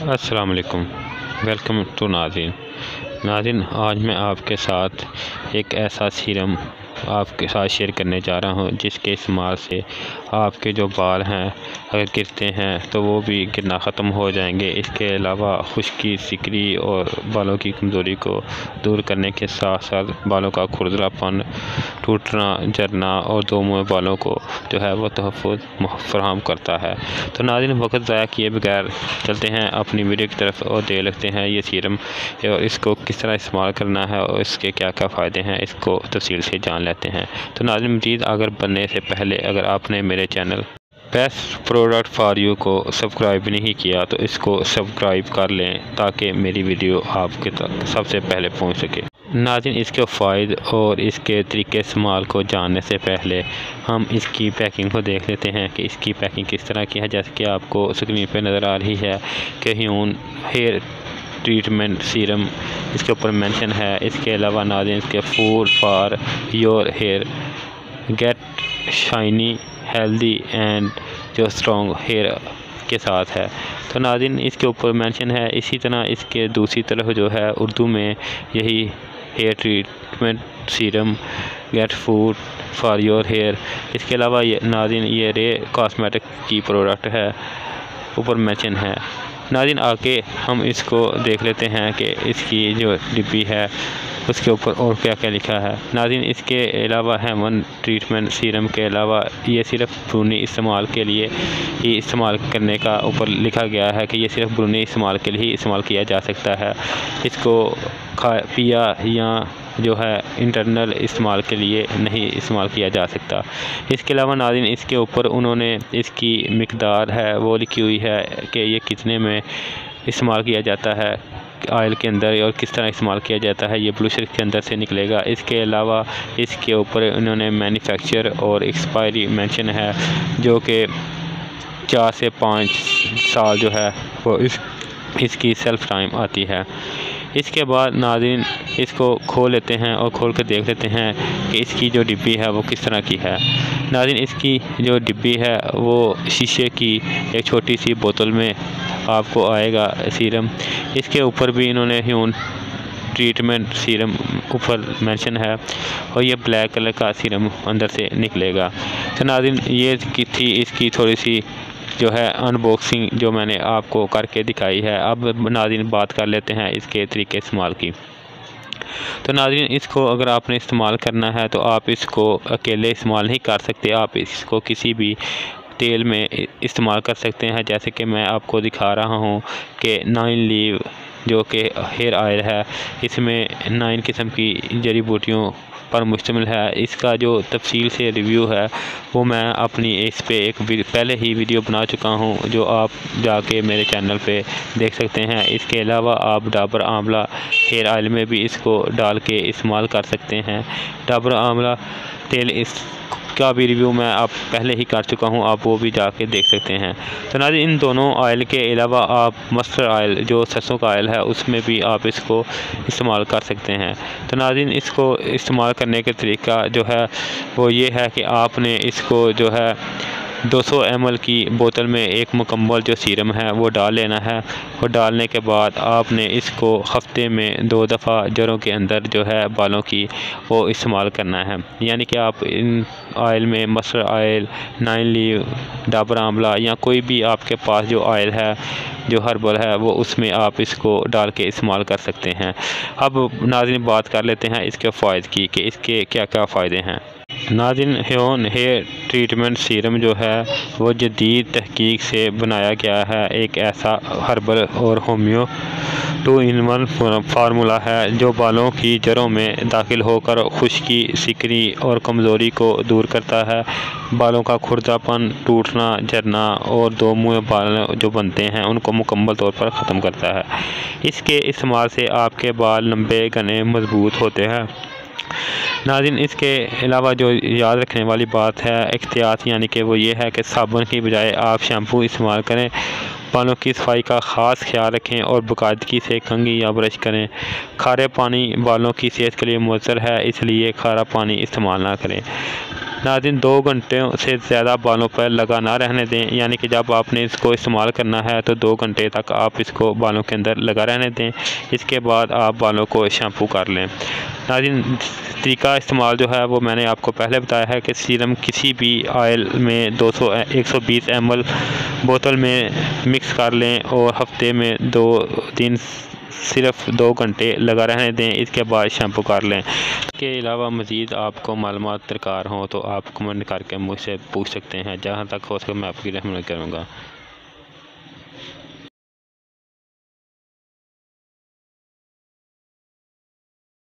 अस्सलाम वालेकुम। Welcome to नाज़रीन। नाज़रीन, आज मैं आपके साथ एक ऐसा सीरम आपके साथ शेयर करने जा रहा हूं जिसके इस्तेमाल से आपके जो बाल हैं अगर गिरते हैं तो वो भी गिरना ख़त्म हो जाएंगे। इसके अलावा खुश्की, सिकरी और बालों की कमज़ोरी को दूर करने के साथ साथ बालों का खुरदरापन, टूटना, झड़ना और दो मुँह बालों को जो है वो तहफ़्फ़ुज़ फराहम करता है। तो नाज़रीन, वक्त ज़ाया किए बगैर चलते हैं अपनी वीडियो की तरफ और देख लेते हैं ये सीरम और इसको किस तरह इस्तेमाल करना है और इसके क्या क्या फ़ायदे हैं, इसको तफसील से जान लेते हैं। तो नाज़रीन, मज़ीद आगे बढ़ने से पहले अगर आपने मेरे channel best product for you को सब्सक्राइब नहीं किया तो इसको सब्सक्राइब कर लें ताकि मेरी वीडियो आपके तक सबसे पहले पहुंच सके। नाज़रीन, इसके फ़ायदे और इसके तरीके इस्तेमाल को जानने से पहले हम इसकी पैकिंग को देख लेते हैं कि इसकी पैकिंग किस तरह की है। जैसे कि आपको स्क्रीन पे नज़र आ रही है कि ह्यून हेयर ट्रीटमेंट सीरम इसके ऊपर मेंशन है। इसके अलावा नाज़रीन, इसके food for your hair get shiny healthy and जो स्ट्रॉन्ग हेयर के साथ है। तो नाज़रीन, इसके ऊपर मेंशन है। इसी तरह इसके दूसरी तरफ जो है उर्दू में यही hair treatment serum get food for your hair. इसके अलावा ये नाज़रीन ये रे कॉस्मेटिक की प्रोडक्ट है, ऊपर मेंशन है। नाज़रीन, आके हम इसको देख लेते हैं कि इसकी जो डिब्बी है उसके ऊपर और क्या क्या लिखा है। नाज़रीन, इसके अलावा हेमन ट्रीटमेंट सीरम के अलावा ये सिर्फ ब्रूनी इस्तेमाल के लिए ही इस्तेमाल करने का ऊपर लिखा गया है कि ये सिर्फ ब्रूनी इस्तेमाल के लिए ही इस्तेमाल किया जा सकता है। इसको पिया या जो है इंटरनल इस्तेमाल के लिए नहीं इस्तेमाल किया जा सकता। इसके अलावा नाज़रीन, इसके ऊपर उन्होंने इसकी मिकदार है वो लिखी हुई है कि ये कितने में इस्तेमाल किया जाता है ऑयल के अंदर और किस तरह इस्तेमाल किया जाता है, ये ब्लूशर के अंदर से निकलेगा। इसके अलावा इसके ऊपर उन्होंने मैन्युफैक्चर और एक्सपायरी मेंशन है जो कि 4 से 5 साल जो है वो इसकी सेल्फ टाइम आती है। इसके बाद नाज़रीन, इसको खोल लेते हैं और खोल कर देख लेते हैं कि इसकी जो डिब्बी है वो किस तरह की है। नाज़रीन, इसकी जो डिब्बी है वो शीशे की एक छोटी सी बोतल में आपको आएगा सीरम। इसके ऊपर भी इन्होंने ह्यून ट्रीटमेंट सीरम ऊपर मेंशन है और ये ब्लैक कलर का सीरम अंदर से निकलेगा। तो नाज़रीन, ये थी इसकी थोड़ी सी जो है अनबॉक्सिंग जो मैंने आपको करके दिखाई है। अब नाज़रीन बात कर लेते हैं इसके तरीके इस्तेमाल की। तो नाज़रीन, इसको अगर आपने इस्तेमाल करना है तो आप इसको अकेले इस्तेमाल नहीं कर सकते, आप इसको किसी भी तेल में इस्तेमाल कर सकते हैं। जैसे कि मैं आपको दिखा रहा हूँ कि 9 लीव जो कि हेयर ऑयल है, इसमें 9 किस्म की जड़ी बूटियों पर मुश्तमिल है। इसका जो तफसील से रिव्यू है वो मैं अपनी इस पे एक पहले ही वीडियो बना चुका हूँ जो आप जाके मेरे चैनल पे देख सकते हैं। इसके अलावा आप डाबर आंवला हेयर ऑयल में भी इसको डाल के इस्तेमाल कर सकते हैं। डाबर आंवला तेल इसका भी रिव्यू मैं आप पहले ही कर चुका हूं, आप वो भी जाके देख सकते हैं। तो नाज़रीन, इन दोनों ऑयल के अलावा आप मस्टर्ड ऑयल जो सरसों का ऑयल है उसमें भी आप इसको इस्तेमाल कर सकते हैं। तो नाज़रीन, इसको इस्तेमाल करने का तरीका जो है वो ये है कि आपने इसको जो है 200 ml की बोतल में एक मुकम्मल जो सीरम है वो डाल लेना है और डालने के बाद आपने इसको हफ्ते में 2 दफ़ा जड़ों के अंदर जो है बालों की वो इस्तेमाल करना है। यानी कि आप इन ऑयल में मस्टर्ड ऑयल, 9 लीव, डाबर आंवला या कोई भी आपके पास जो ऑयल है जो हर्बल है वो उसमें आप इसको डाल के इस्तेमाल कर सकते हैं। अब नाज़रीन बात कर लेते हैं इसके फ़ायदे की कि इसके क्या क्या फ़ायदे हैं। नाज़रीन, ह्यून हेयर ट्रीटमेंट सीरम जो है वो जदीद तहकीक से बनाया गया है। एक ऐसा हर्बल और होम्यो 2-in-1 फार्मूला है जो बालों की जड़ों में दाखिल होकर खुश्की, सिकरी और कमज़ोरी को दूर करता है। बालों का खुरदरापन, टूटना, झड़ना और दो मुँह बाल जो बनते हैं उनको मुकम्मल तौर पर ख़त्म करता है। इसके इस्तेमाल से आपके बाल लंबे, घने, मजबूत होते हैं। नाज़रीन, इसके अलावा जो याद रखने वाली बात है एहतियात, यानी कि वो ये है कि साबुन की बजाय आप शैम्पू इस्तेमाल करें। बालों की सफाई का ख़ास ख्याल रखें और बाकायदगी से कंघी या ब्रश करें। खारे पानी बालों की सेहत के लिए मुअज्जर है, इसलिए खारा पानी इस्तेमाल ना करें। नाज़रीन 2 घंटे से ज़्यादा बालों पर लगा ना रहने दें, यानी कि जब आपने इसको इस्तेमाल करना है तो 2 घंटे तक आप इसको बालों के अंदर लगा रहने दें। इसके बाद आप बालों को शैम्पू कर लें। नाज़रीन तरीका इस्तेमाल जो है वो मैंने आपको पहले बताया है कि सीरम किसी भी ऑयल में 120 ml बोतल में मिक्स कर लें और हफ्ते में 2 दिन सिर्फ 2 घंटे लगा रहने दें। इसके बाद शैम्पू कर लें। इसके अलावा मज़ीद आपको मालूमात दरकार हो तो आप कमेंट करके मुझसे पूछ सकते हैं। जहाँ तक हो सके मैं आपकी रहमत करूँगा।